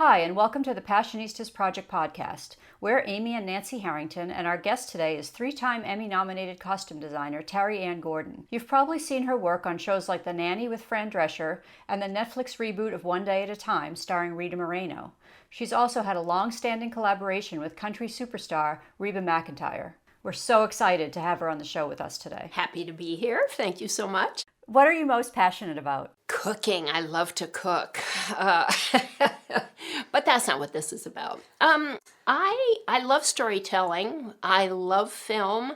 Hi, and welcome to the Passionistas Project podcast. We're Amy and Nancy Harrington, and our guest today is three-time Emmy-nominated costume designer Terry Ann Gordon. You've probably seen her work on shows like The Nanny with Fran Drescher and the Netflix reboot of One Day at a Time starring Rita Moreno. She's also had a long-standing collaboration with country superstar Reba McEntire. We're so excited to have her on the show with us today. Happy to be here. Thank you so much. What are you most passionate about? Cooking. I love to cook. But that's not what this is about. I love storytelling. I love film,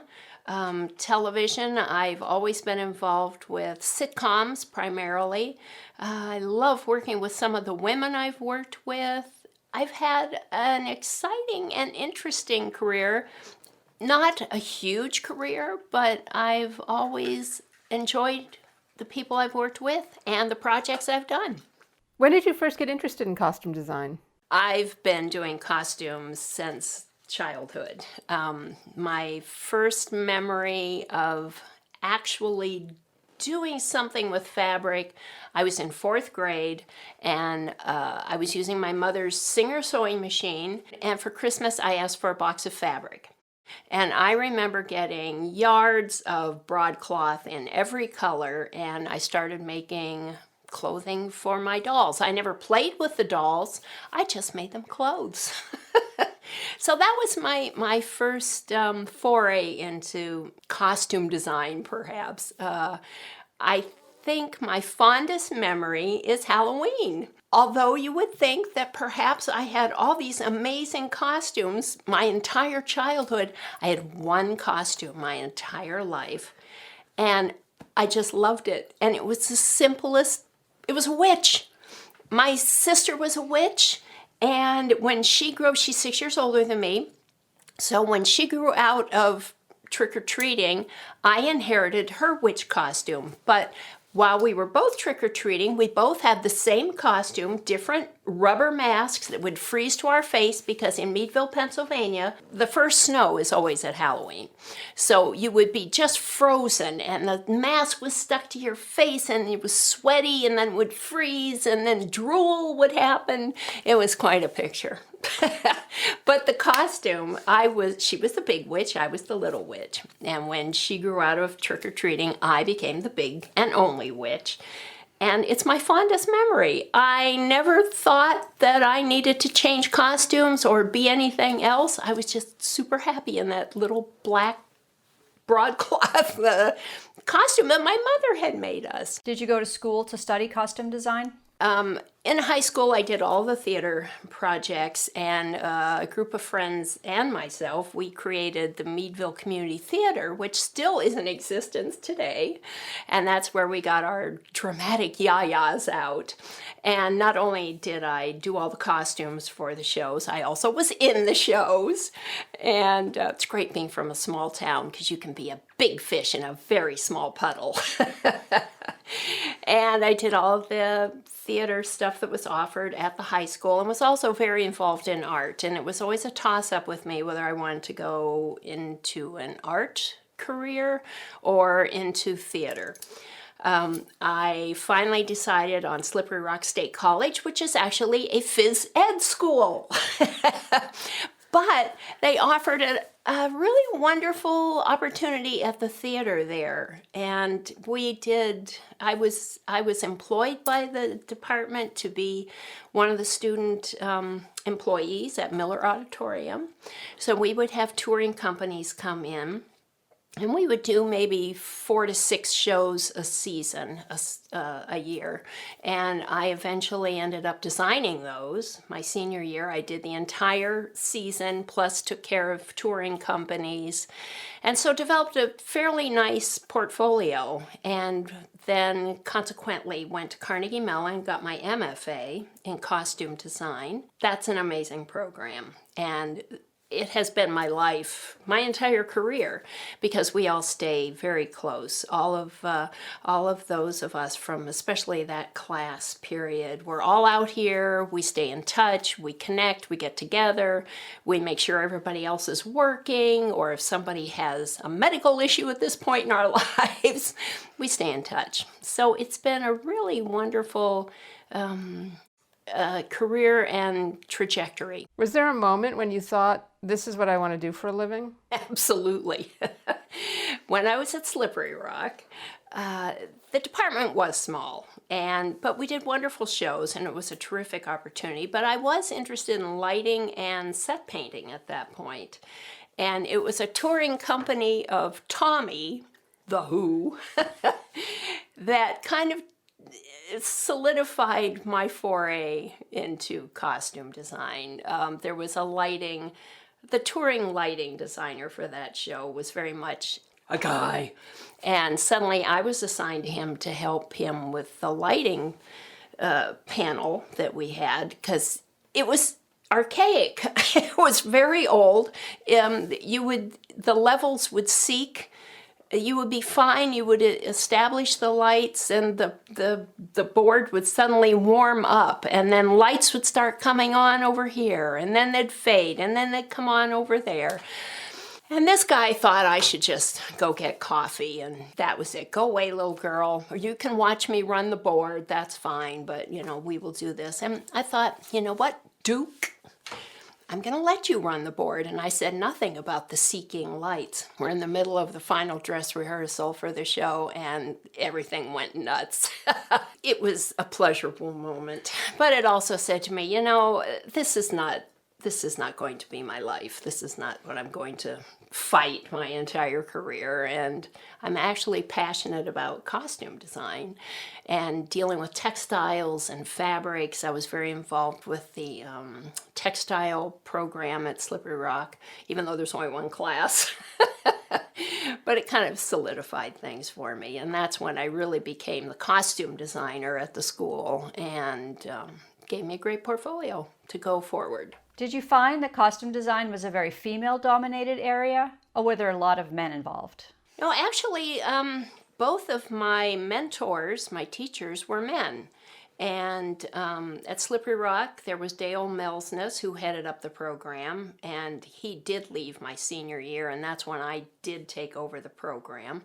television. I've always been involved with sitcoms primarily. I love working with some of the women I've worked with. I've had an exciting and interesting career. Not a huge career, but I've always enjoyed the people I've worked with and the projects I've done. When did you first get interested in costume design? I've been doing costumes since childhood. My first memory of actually doing something with fabric, I was in fourth grade, and I was using my mother's Singer sewing machine, and for Christmas I asked for a box of fabric. And I remember getting yards of broadcloth in every color, and I started making clothing for my dolls. I never played with the dolls, I just made them clothes. So that was my first foray into costume design, perhaps. I think my fondest memory is Halloween. Although you would think that perhaps I had all these amazing costumes my entire childhood, I had one costume my entire life, and I just loved it. And it was the simplest, it was a witch. My sister was a witch, and when she grew, she's 6 years older than me, so when she grew out of trick-or-treating, I inherited her witch costume. But while we were both trick-or-treating, we both had the same costume, different rubber masks that would freeze to our face, because in Meadville, Pennsylvania, the first snow is always at Halloween. So you would be just frozen, and the mask was stuck to your face, and it was sweaty, and then would freeze, and then drool would happen. It was quite a picture. But the costume, she was the big witch, I was the little witch. And when she grew out of trick-or-treating, I became the big and only witch. And it's my fondest memory. I never thought that I needed to change costumes or be anything else. I was just super happy in that little black broadcloth costume that my mother had made us. Did you go to school to study costume design? In high school, I did all the theater projects, and a group of friends and myself, we created the Meadville Community Theater, which still is in existence today. And that's where we got our dramatic yayas out. And not only did I do all the costumes for the shows, I also was in the shows. And it's great being from a small town, because you can be a big fish in a very small puddle. And I did all the theater stuff that was offered at the high school, and was also very involved in art. And it was always a toss-up with me whether I wanted to go into an art career or into theater. I finally decided on Slippery Rock State College, which is actually a phys ed school. But they offered a really wonderful opportunity at the theater there, and I was employed by the department to be one of the student employees at Miller Auditorium. So we would have touring companies come in, and we would do maybe 4 to 6 shows a season, a year. And I eventually ended up designing those. My senior year, I did the entire season, plus took care of touring companies. And so developed a fairly nice portfolio. And then consequently went to Carnegie Mellon, got my MFA in costume design. That's an amazing program. And it has been my life, my entire career, because we all stay very close. All of those of us from especially that class period, we're all out here, we stay in touch, we connect, we get together, we make sure everybody else is working, or if somebody has a medical issue at this point in our lives, we stay in touch. So it's been a really wonderful career and trajectory. Was there a moment when you thought, this is what I want to do for a living? Absolutely. When I was at Slippery Rock, the department was small, but we did wonderful shows, and it was a terrific opportunity. But I was interested in lighting and set painting at that point. And it was a touring company of Tommy, The Who, that kind of solidified my foray into costume design. There was the touring lighting designer for that show was very much a guy. And suddenly I was assigned to him to help him with the lighting panel that we had, because it was archaic. It was very old. The levels would seek. You would be fine. You would establish the lights, and the board would suddenly warm up, and then lights would start coming on over here, and then they'd fade, and then they'd come on over there. And this guy thought I should just go get coffee, and that was it. Go away, little girl. Or you can watch me run the board. That's fine, but, we will do this. And I thought, you know what, Duke? I'm going to let you run the board. And I said nothing about the seeking lights. We're in the middle of the final dress rehearsal for the show, and everything went nuts. It was a pleasurable moment. But it also said to me, this is not going to be my life. This is not what I'm going to fight my entire career. And I'm actually passionate about costume design and dealing with textiles and fabrics. I was very involved with the textile program at Slippery Rock, even though there's only one class. But it kind of solidified things for me. And that's when I really became the costume designer at the school, and gave me a great portfolio to go forward. Did you find that costume design was a very female-dominated area, or were there a lot of men involved? No, actually, both of my mentors, my teachers, were men. And at Slippery Rock, there was Dale Melsness, who headed up the program, and he did leave my senior year, and that's when I did take over the program.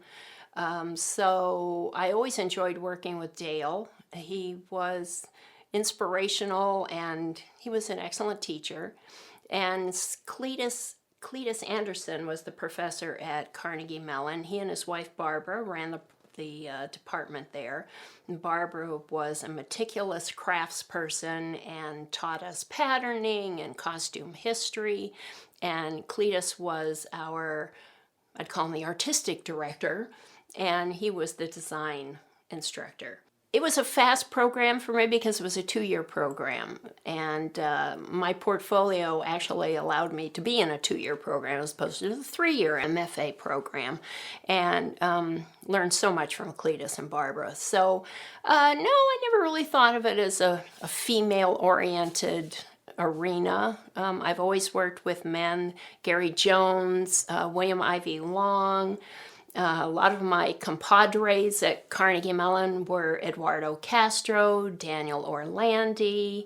So I always enjoyed working with Dale. He was inspirational, and he was an excellent teacher. And Cletus Anderson was the professor at Carnegie Mellon. He and his wife Barbara ran the department there. And Barbara was a meticulous craftsperson and taught us patterning and costume history. And Cletus was I'd call him the artistic director, and he was the design instructor. It was a fast program for me because it was a 2-year program, and my portfolio actually allowed me to be in a 2-year program as opposed to the 3-year MFA program, and learned so much from Cletus and Barbara. So no, I never really thought of it as a female-oriented arena. I've always worked with men: Gary Jones, William Ivy Long. A lot of my compadres at Carnegie Mellon were Eduardo Castro, Daniel Orlandi.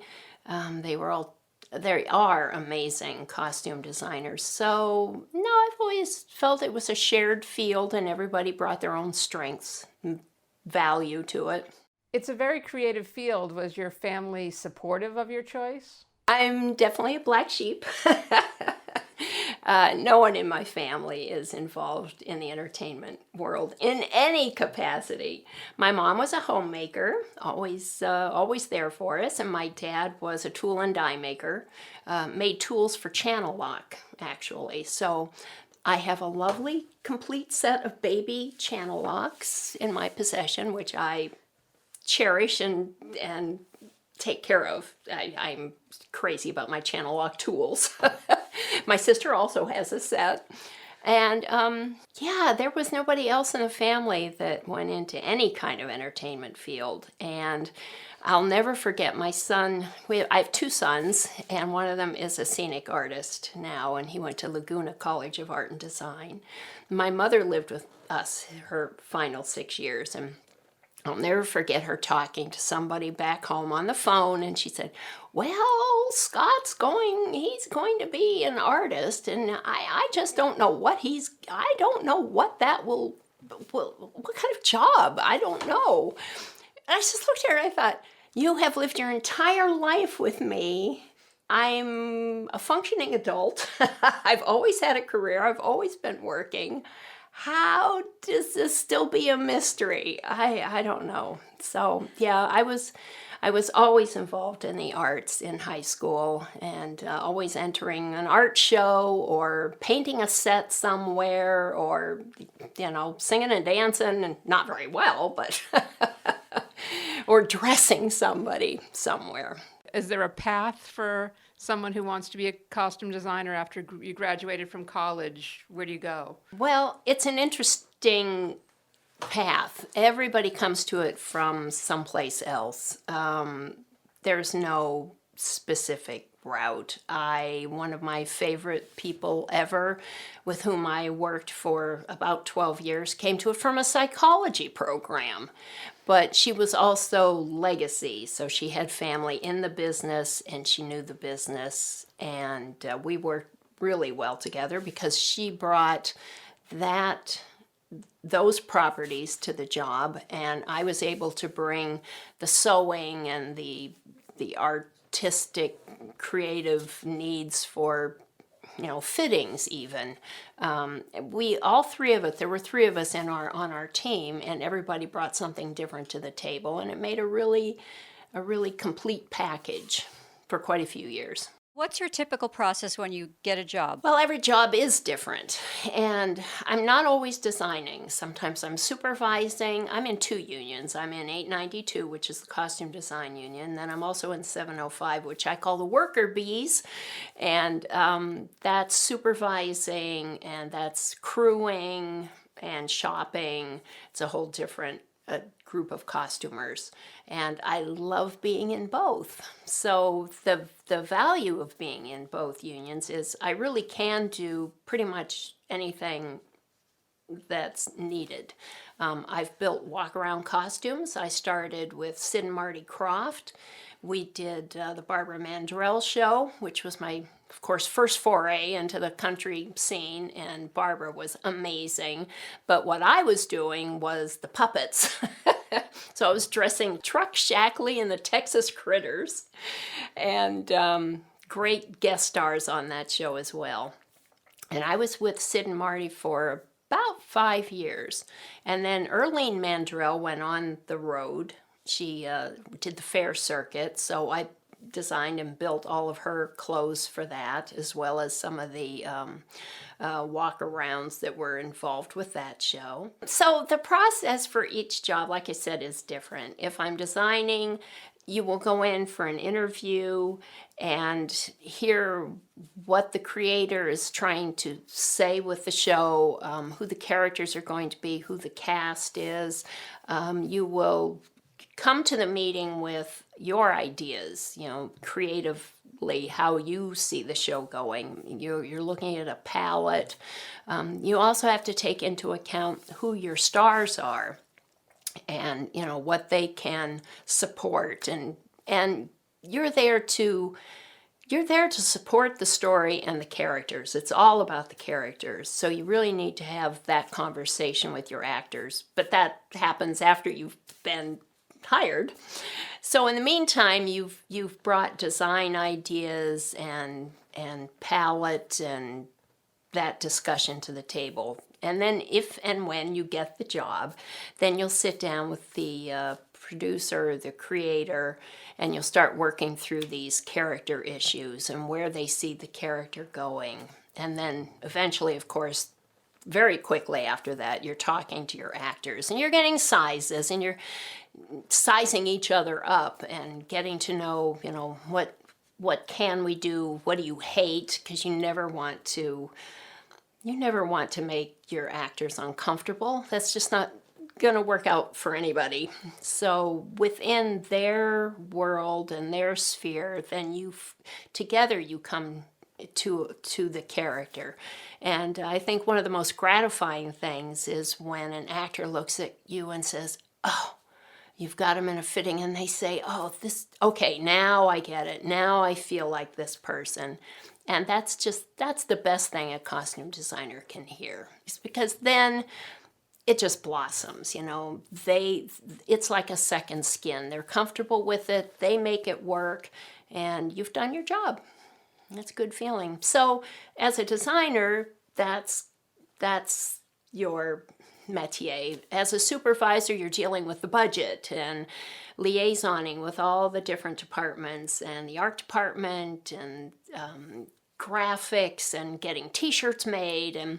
They are amazing costume designers. So, no, I've always felt it was a shared field, and everybody brought their own strengths and value to it. It's a very creative field. Was your family supportive of your choice? I'm definitely a black sheep. No one in my family is involved in the entertainment world in any capacity. My mom was a homemaker, always there for us, and my dad was a tool and die maker, made tools for channel lock, actually. So I have a lovely, complete set of baby channel locks in my possession, which I cherish and take care of. I'm crazy about my channel lock tools. My sister also has a set. And there was nobody else in the family that went into any kind of entertainment field. And I'll never forget my son. I have 2 sons, and one of them is a scenic artist now, and he went to Laguna College of Art and Design. My mother lived with us her final 6 years, and I'll never forget her talking to somebody back home on the phone, and she said, well, Scott's he's going to be an artist, and I just don't know what I don't know what that what kind of job, I don't know. And I just looked at her and I thought, You have lived your entire life with me. I'm a functioning adult. I've always had a career. I've always been working. How does this still be a mystery? I don't know. So yeah, I was always involved in the arts in high school, and always entering an art show or painting a set somewhere, or singing and dancing, and not very well, but or dressing somebody somewhere. Is there a path for someone who wants to be a costume designer after you graduated from college? Where do you go? Well, it's an interesting path. Everybody comes to it from someplace else. There's no specific route. One of my favorite people ever, with whom I worked for about 12 years, came to it from a psychology program. But she was also legacy, so she had family in the business and she knew the business, and we worked really well together because she brought those properties to the job, and I was able to bring the sewing and the artistic, creative needs for fittings even. All three of us, there were three of us on our team, and everybody brought something different to the table, and it made a really complete package for quite a few years. What's your typical process when you get a job? Well, every job is different, and I'm not always designing. Sometimes I'm supervising. I'm in two unions. I'm in 892, which is the costume design union. Then I'm also in 705, which I call the worker bees, and that's supervising, and that's crewing and shopping. It's a whole different group of costumers, and I love being in both. So the value of being in both unions is I really can do pretty much anything that's needed. I've built walk-around costumes. I started with Sid and Marty Krofft. We did the Barbara Mandrell show, which was my, of course, first foray into the country scene, and Barbara was amazing. But what I was doing was the puppets. So I was dressing Truck Shackley and the Texas Critters, and great guest stars on that show as well. And I was with Sid and Marty for about 5 years. And then Erlene Mandrell went on the road. She did the fair circuit, so I designed and built all of her clothes for that, as well as some of the walk-arounds that were involved with that show. So the process for each job, like I said, is different. If I'm designing, you will go in for an interview and hear what the creator is trying to say with the show, who the characters are going to be, who the cast is. You will come to the meeting with your ideas, creatively, how you see the show going. You're looking at a palette. You also have to take into account who your stars are, and what they can support, and you're there to support the story and the characters. It's all about the characters. So you really need to have that conversation with your actors, but that happens after you've been hired. So in the meantime, you've brought design ideas and palette and that discussion to the table. And then if and when you get the job, then you'll sit down with the producer, the creator, and you'll start working through these character issues and where they see the character going. And then eventually, of course, very quickly after that, you're talking to your actors and you're getting sizes and you're sizing each other up and getting to know, what can we do? What do you hate? Because you never want to make your actors uncomfortable. That's just not going to work out for anybody. So within their world and their sphere, then together you come to the character. And I think one of the most gratifying things is when an actor looks at you and says, "Oh, you've got them in a fitting," and they say, "Okay, now I get it. Now I feel like this person." And that's the best thing a costume designer can hear. It's because then it just blossoms, you know. It's like a second skin. They're comfortable with it, they make it work, and you've done your job. That's a good feeling. So as a designer, that's your métier. As a supervisor, you're dealing with the budget and liaisoning with all the different departments and the art department and graphics and getting t-shirts made, and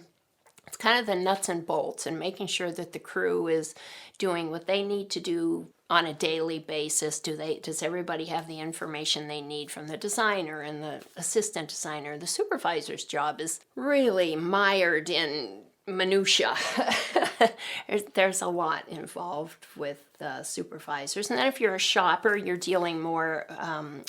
it's kind of the nuts and bolts and making sure that the crew is doing what they need to do on a daily basis. Does everybody have the information they need from the designer and the assistant designer? The supervisor's job is really mired in minutia. There's a lot involved with supervisors. And then if you're a shopper, you're dealing more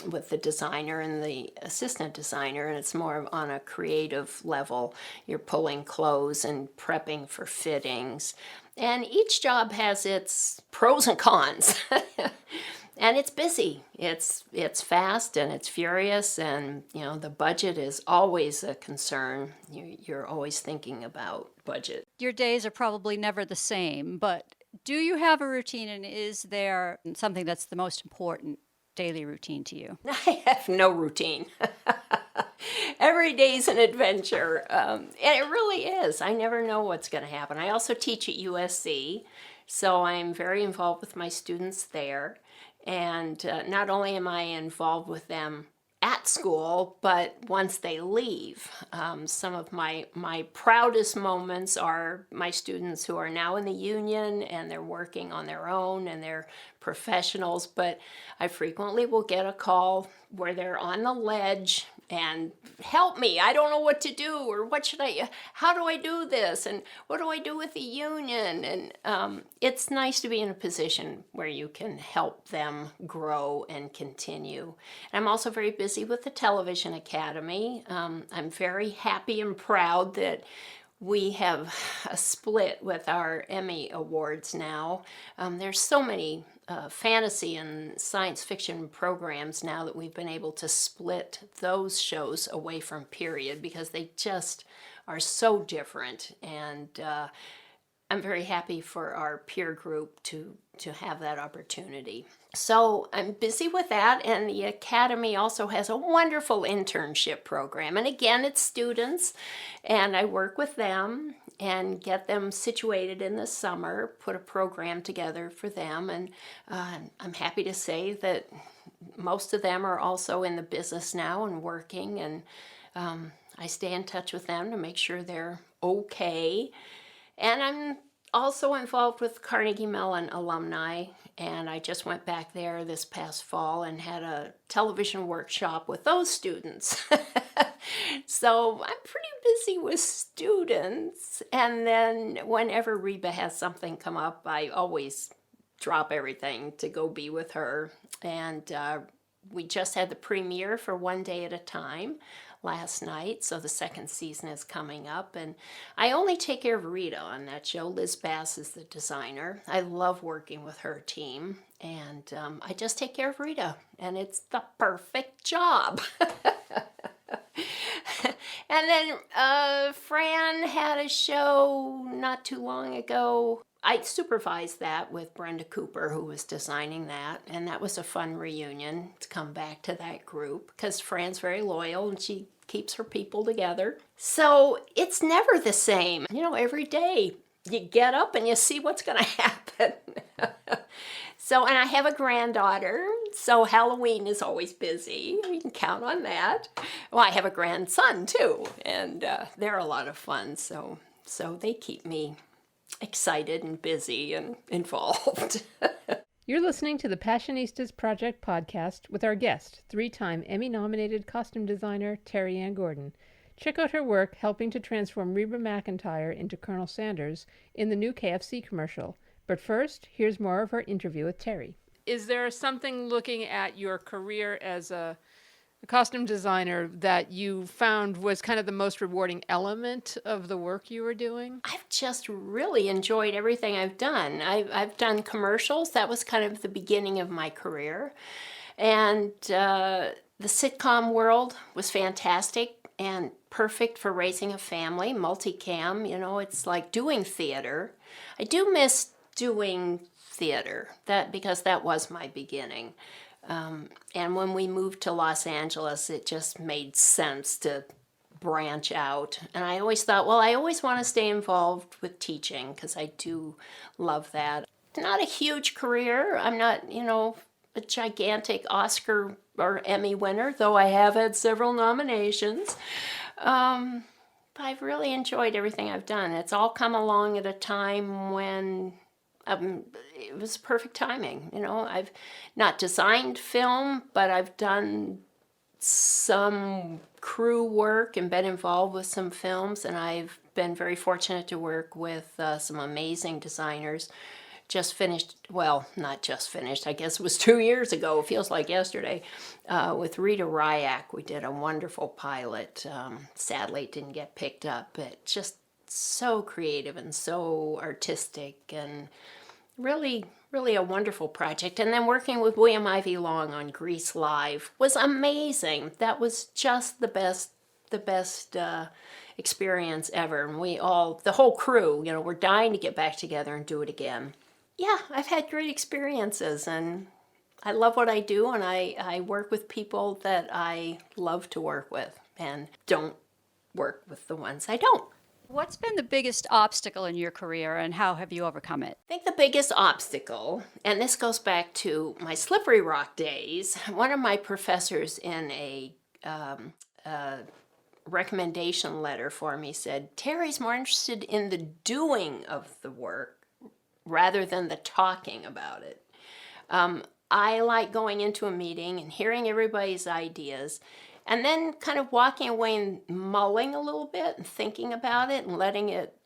with the designer and the assistant designer, and it's more on a creative level. You're pulling clothes and prepping for fittings. And each job has its pros and cons. And it's busy. It's fast and it's furious, and you know the budget is always a concern. You're always thinking about budget. Your days are probably never the same, but do you have a routine, and is there something that's the most important daily routine to you? I have no routine. Every day's an adventure, and it really is. I never know what's going to happen. I also teach at USC, so I'm very involved with my students there. And not only am I involved with them at school, but once they leave. Some of my proudest moments are my students who are now in the union and they're working on their own and they're professionals, but I frequently will get a call where they're on the ledge and help me, I don't know what to do, or how do I do this, and what do I do with the union? And it's nice to be in a position where you can help them grow and continue. And I'm also very busy with the Television Academy. I'm very happy and proud that we have a split with our Emmy Awards now. There's so many fantasy and science fiction programs now that we've been able to split those shows away from period because they just are so different. And I'm very happy for our peer group to have that opportunity. So I'm busy with that, and the Academy also has a wonderful internship program. And again, it's students, and I work with them and get them situated in the summer, put a program together for them. And I'm happy to say that most of them are also in the business now and working, and I stay in touch with them to make sure they're okay. And I'm also involved with Carnegie Mellon alumni, and I just went back there this past fall and had a television workshop with those students. So I'm pretty busy with students, and then whenever Reba has something come up, I always drop everything to go be with her. And we just had the premiere for One Day at a Time last night, so the second season is coming up, and I only take care of Rita on that show. Liz Bass is the designer. I love working with her team, and I just take care of Rita, and it's the perfect job. And then Fran had a show not too long ago. I supervised that with Brenda Cooper, who was designing that, and that was a fun reunion to come back to that group because Fran's very loyal and she keeps her people together. So it's never the same. You know, every day you get up and you see what's going to happen. And I have a granddaughter, so Halloween is always busy. You can count on that. Well, I have a grandson too, and they're a lot of fun, so they keep me excited and busy and involved. You're listening to the Passionistas Project podcast with our guest, 3-time Emmy-nominated costume designer Terry Ann Gordon. Check out her work helping to transform Reba McEntire into Colonel Sanders in the new KFC commercial. But first, here's more of our interview with Terry. Is there something looking at your career as a costume designer that you found was kind of the most rewarding element of the work you were doing? I've just really enjoyed everything I've done. I've done commercials. That was kind of the beginning of my career. And the sitcom world was fantastic and perfect for raising a family, multicam. You know, it's like doing theater. I do miss doing theater, because that was my beginning. And when we moved to Los Angeles, it just made sense to branch out. And I always thought, well, I always want to stay involved with teaching because I do love that. Not a huge career. I'm not, a gigantic Oscar or Emmy winner, though I have had several nominations. But I've really enjoyed everything I've done. It's all come along at a time when it was perfect timing. I've not designed film, but I've done some crew work and been involved with some films, and I've been very fortunate to work with some amazing designers. Just finished, well, not just finished, I guess it was 2 years ago, it feels like yesterday, with Rita Ryak. We did a wonderful pilot. Sadly, it didn't get picked up, but just so creative and so artistic, and really, really a wonderful project. And then working with William Ivey Long on Grease Live was amazing. That was just the best experience ever. And the whole crew, we're dying to get back together and do it again. Yeah, I've had great experiences, and I love what I do, and I work with people that I love to work with, and don't work with the ones I don't. What's been the biggest obstacle in your career, and how have you overcome it? I think the biggest obstacle, and this goes back to my Slippery Rock days, one of my professors in a recommendation letter for me said, Terry's more interested in the doing of the work rather than the talking about it. I like going into a meeting and hearing everybody's ideas, and then kind of walking away and mulling a little bit and thinking about it and letting it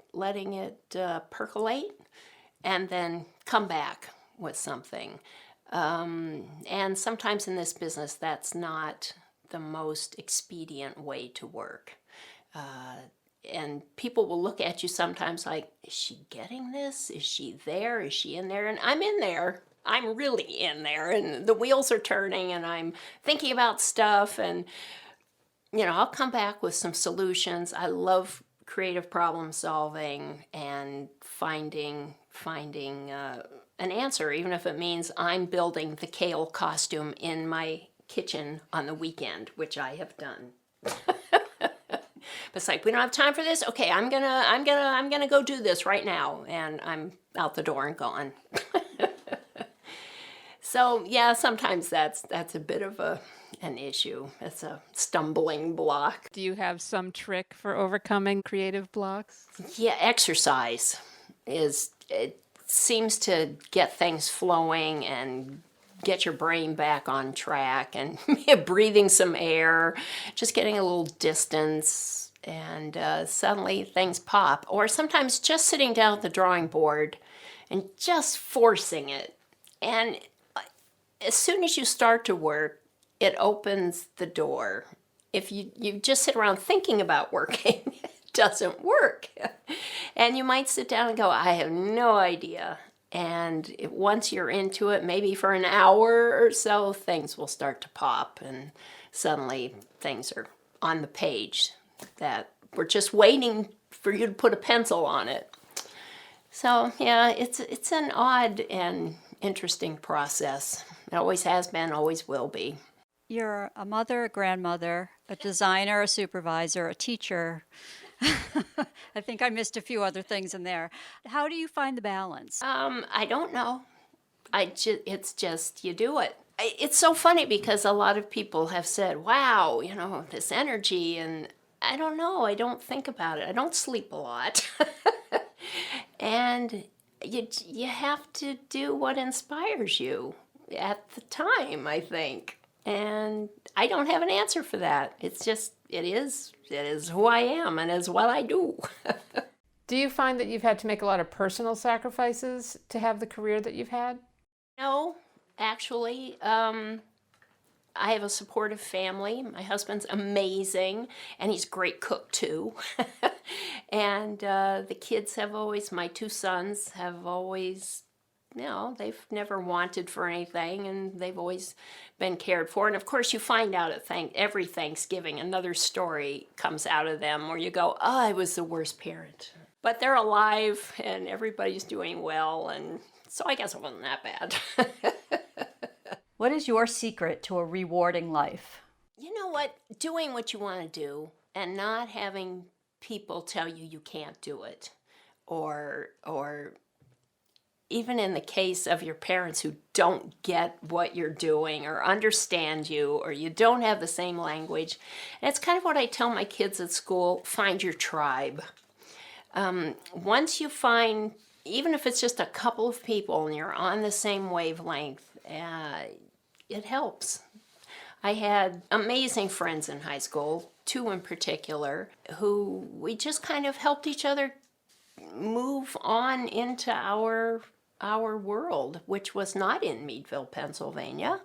percolate, and then come back with something. And sometimes in this business, that's not the most expedient way to work. And people will look at you sometimes like, is she getting this? Is she there? Is she in there? And I'm in there. I'm really in there. And the wheels are turning, and I'm thinking about stuff. And, I'll come back with some solutions. I love creative problem solving and finding an answer, even if it means I'm building the kale costume in my kitchen on the weekend, which I have done. But it's like, we don't have time for this. Okay, I'm gonna go do this right now, and I'm out the door and gone. So yeah, sometimes that's a bit of an issue. It's a stumbling block. Do you have some trick for overcoming creative blocks? Yeah, exercise it seems to get things flowing and get your brain back on track, and breathing some air, just getting a little distance, and suddenly things pop. Or sometimes just sitting down at the drawing board and just forcing it. And as soon as you start to work, it opens the door. If you just sit around thinking about working, it doesn't work. And you might sit down and go, I have no idea. And once you're into it, maybe for an hour or so, things will start to pop, and suddenly things are on the page that we're just waiting for you to put a pencil on it. So yeah, it's an odd and interesting process. It always has been, always will be. You're a mother, a grandmother, a designer, a supervisor, a teacher. I think I missed a few other things in there. How do you find the balance? I don't know. It's just, you do it. It's so funny because a lot of people have said, wow, this energy, and I don't know. I don't think about it. I don't sleep a lot. And you have to do what inspires you at the time, I think. And I don't have an answer for that. It's just, it is who I am, and it's what I do. Do you find that you've had to make a lot of personal sacrifices to have the career that you've had? No, actually. I have a supportive family. My husband's amazing, and he's a great cook too. And the kids my 2 sons have always, they've never wanted for anything, and they've always been cared for. And of course, you find out at every Thanksgiving, another story comes out of them where you go, oh, I was the worst parent. But they're alive and everybody's doing well, and so I guess it wasn't that bad. What is your secret to a rewarding life? You know what? Doing what you want to do and not having people tell you you can't do it, or even in the case of your parents who don't get what you're doing or understand you, or you don't have the same language. And it's kind of what I tell my kids at school: find your tribe. Once you find, even if it's just a couple of people and you're on the same wavelength, it helps. I had amazing friends in high school, two in particular, who we just kind of helped each other move on into our world, which was not in Meadville, Pennsylvania.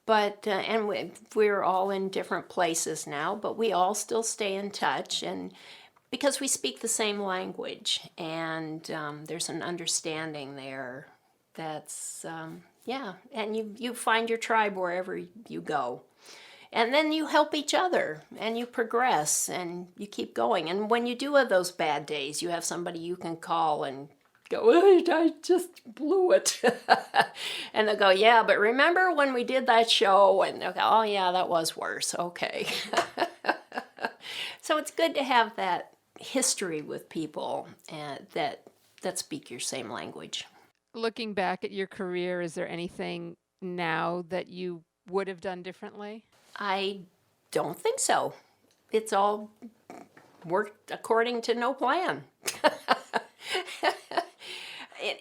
But and we're all in different places now, but we all still stay in touch, and because we speak the same language, and there's an understanding there. That's yeah, and you find your tribe wherever you go. And then you help each other, and you progress, and you keep going. And when you do have those bad days, you have somebody you can call and go, "Oh, I just blew it." And they'll go, "Yeah, but remember when we did that show?" And they'll go, "Oh, yeah, that was worse. Okay." So it's good to have that history with people that speak your same language. Looking back at your career, is there anything now that you would have done differently? I don't think so. It's all worked according to no plan.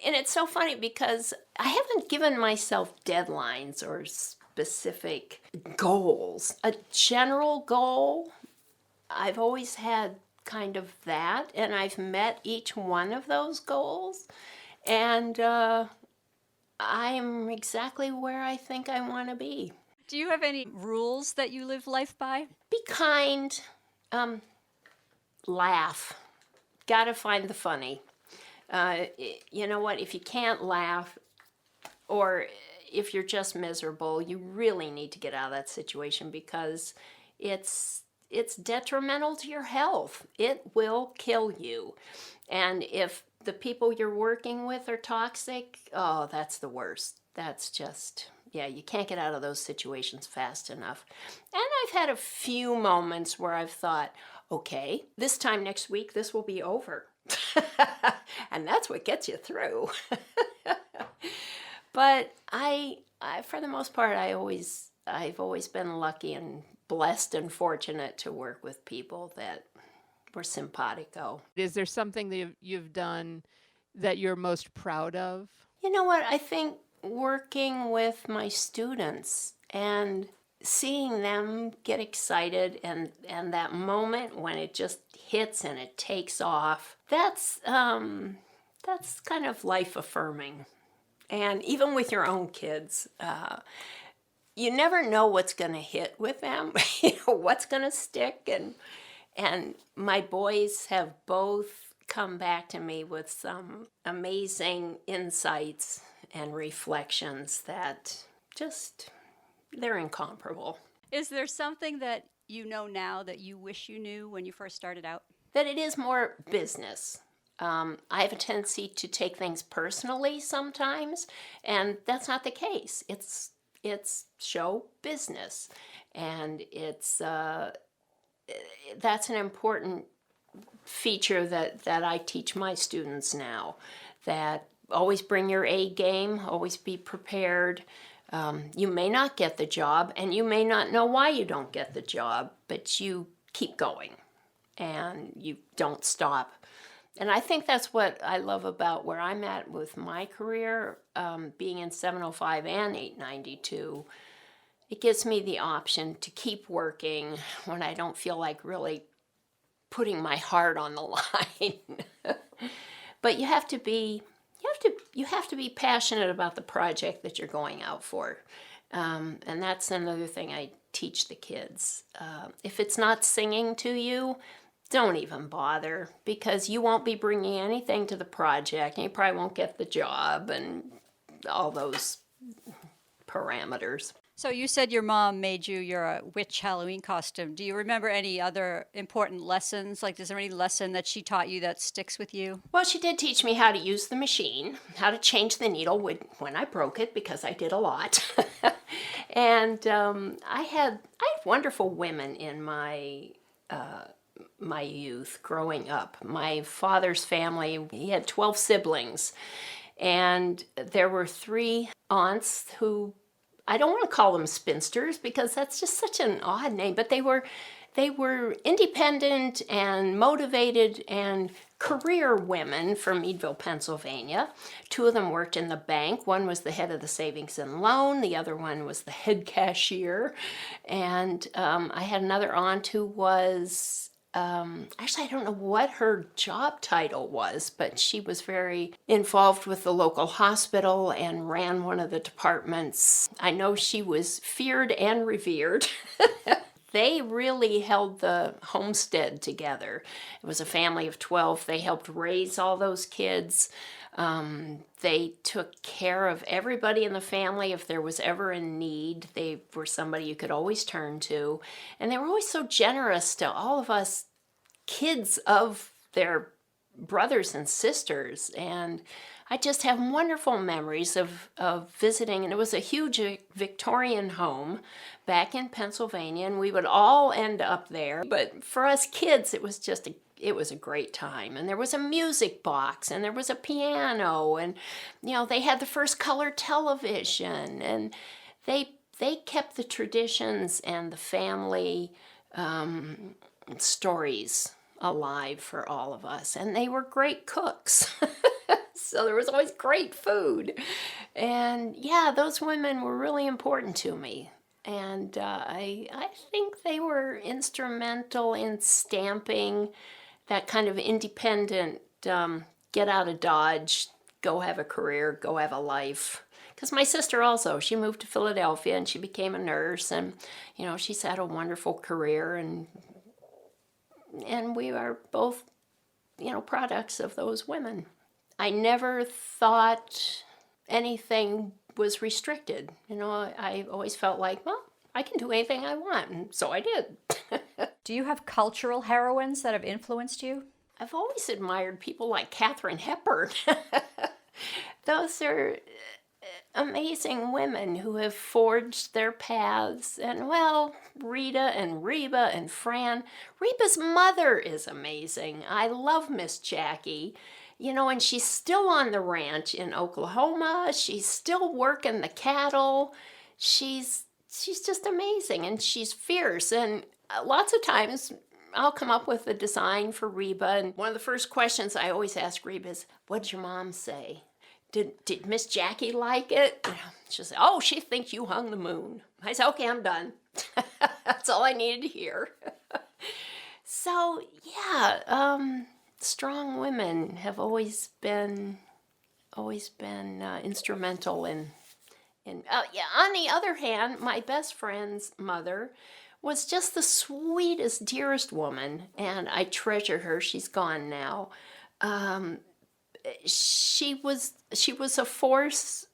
And it's so funny because I haven't given myself deadlines or specific goals. A general goal, I've always had kind of that, and I've met each one of those goals. And I am exactly where I think I want to be. Do you have any rules that you live life by? Be kind, laugh. Gotta find the funny. You know what? If you can't laugh, or if you're just miserable, you really need to get out of that situation, because it's detrimental to your health. It will kill you. And if the people you're working with are toxic, oh, that's the worst. That's just, yeah, you can't get out of those situations fast enough. And I've had a few moments where I've thought, okay, this time next week, this will be over. And that's what gets you through. But I, for the most part, I've always been lucky and blessed and fortunate to work with people that were simpatico. Is there something that you've done that you're most proud of? You know what? I think working with my students and seeing them get excited, and that moment when it just hits and it takes off, that's kind of life affirming. And even with your own kids, you never know what's going to hit with them, what's going to stick. And my boys have both come back to me with some amazing insights and reflections that just, they're incomparable. Is there something that you know now that you wish you knew when you first started out? That it is more business. I have a tendency to take things personally sometimes, and that's not the case. It's show business, and that's an important feature that I teach my students now. That always bring your A game, always be prepared. You may not get the job, and you may not know why you don't get the job, but you keep going, and you don't stop. And I think that's what I love about where I'm at with my career, being in 705 and 892. It gives me the option to keep working when I don't feel like really putting my heart on the line. But you have to be passionate about the project that you're going out for. And that's another thing I teach the kids. If it's not singing to you, don't even bother, because you won't be bringing anything to the project, and you probably won't get the job, and all those parameters. So you said your mom made you your witch Halloween costume. Do you remember any other important lessons? Like, is there any lesson that she taught you that sticks with you? Well, she did teach me how to use the machine, how to change the needle when I broke it, because I did a lot. And I had wonderful women in my youth growing up. My father's family, he had 12 siblings, and there were 3 aunts who, I don't want to call them spinsters because that's just such an odd name, but they were independent and motivated and career women from Meadville, Pennsylvania. 2 of them worked in the bank. One was the head of the savings and loan. The other one was the head cashier. And I had another aunt who was, actually, I don't know what her job title was, but she was very involved with the local hospital and ran one of the departments. I know she was feared and revered. They really held the homestead together. It was a family of 12. They helped raise all those kids. They took care of everybody in the family. If there was ever a need, they were somebody you could always turn to. And they were always so generous to all of us kids of their brothers and sisters. And I just have wonderful memories of visiting. And it was a huge Victorian home back in Pennsylvania, and we would all end up there. But for us kids, it was just it was a great time. And there was a music box, and there was a piano, and they had the first color television, and they kept the traditions and the family stories alive for all of us. And they were great cooks. So there was always great food. And yeah, those women were really important to me. And I think they were instrumental in stamping that kind of independent, get out of Dodge, go have a career, go have a life. Because my sister also, she moved to Philadelphia and she became a nurse. And, she's had a wonderful career. And we are both, products of those women. I never thought anything was restricted. I always felt like, well, I can do anything I want, and so I did. Do you have cultural heroines that have influenced you? I've always admired people like Katharine Hepburn. Those are amazing women who have forged their paths. And, well, Rita and Reba and Fran. Reba's mother is amazing. I love Miss Jackie. And she's still on the ranch in Oklahoma. She's still working the cattle. She's just amazing, and she's fierce. And lots of times I'll come up with a design for Reba, and one of the first questions I always ask Reba is, "What'd your mom say? Did Miss Jackie like it?" She'll say, "Oh, she thinks you hung the moon." I say, "Okay, I'm done." That's all I needed to hear. So yeah. Strong women have always been instrumental in. On the other hand, my best friend's mother was just the sweetest, dearest woman, and I treasure her. She's gone now. She was a force,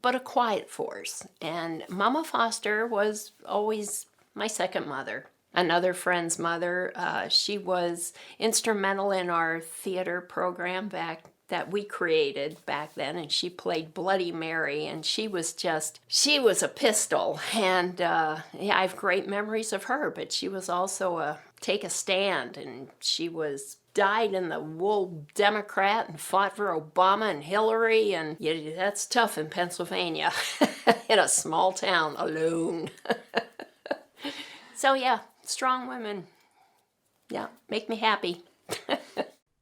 but a quiet force. And Mama Foster was always my second mother. Another friend's mother, she was instrumental in our theater program that we created back then, and she played Bloody Mary, and she was a pistol. And I have great memories of her, but she was also a take a stand, and she was dyed in the wool Democrat and fought for Obama and Hillary, and that's tough in Pennsylvania, in a small town, alone. So yeah. Strong women, yeah, make me happy.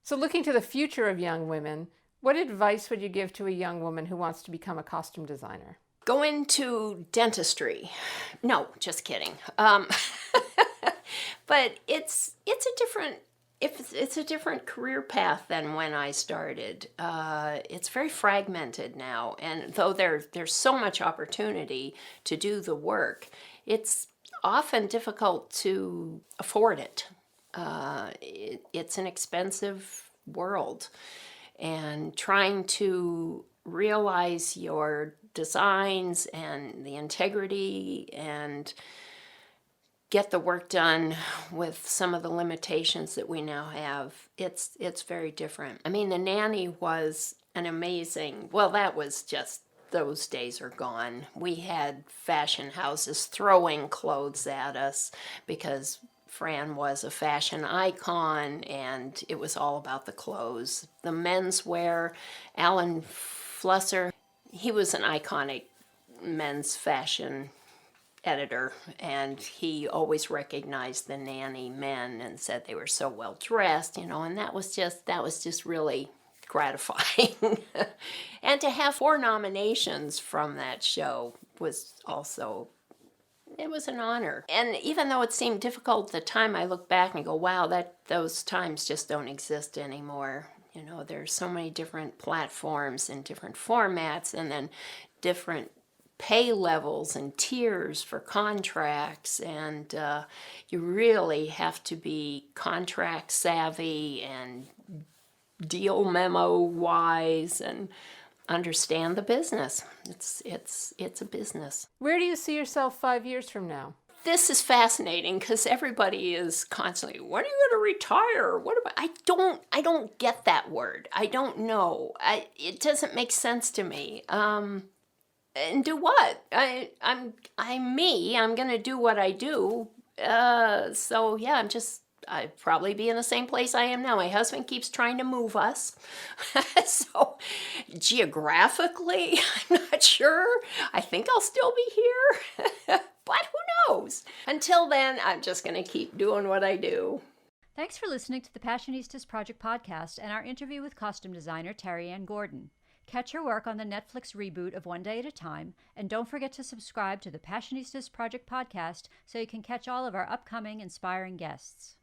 So looking to the future of young women, what advice would you give to a young woman who wants to become a costume designer? Go into dentistry. No, just kidding. But it's a different career path than when I started. It's very fragmented now, and though there's so much opportunity to do the work, it's often difficult to afford it. It's an expensive world, and trying to realize your designs and the integrity and get the work done with some of the limitations that we now have, it's very different. I mean, the nanny was an amazing, well, that was just, those days are gone. We had fashion houses throwing clothes at us because Fran was a fashion icon and it was all about the clothes. The menswear, Alan Flusser, he was an iconic men's fashion editor, and he always recognized the nanny men and said they were so well dressed, and that was just really gratifying. And to have 4 nominations from that show was also, it was an honor. And even though it seemed difficult at the time, I look back and go, wow, those times just don't exist anymore. There's so many different platforms and different formats, and then different pay levels and tiers for contracts, and you really have to be contract savvy and deal memo wise and understand the business. It's a business. Where do you see yourself 5 years from now? This is fascinating because everybody is constantly, when are you going to retire? What about? I don't get that word. I don't know. It doesn't make sense to me. And do what? I'm me. I'm gonna do what I do. So yeah, I'd probably be in the same place I am now. My husband keeps trying to move us. So geographically, I'm not sure. I think I'll still be here. But who knows? Until then, I'm just gonna keep doing what I do. Thanks for listening to the Passionistas Project podcast and our interview with costume designer Terry Ann Gordon. Catch her work on the Netflix reboot of One Day at a Time, and don't forget to subscribe to the Passionistas Project podcast so you can catch all of our upcoming inspiring guests.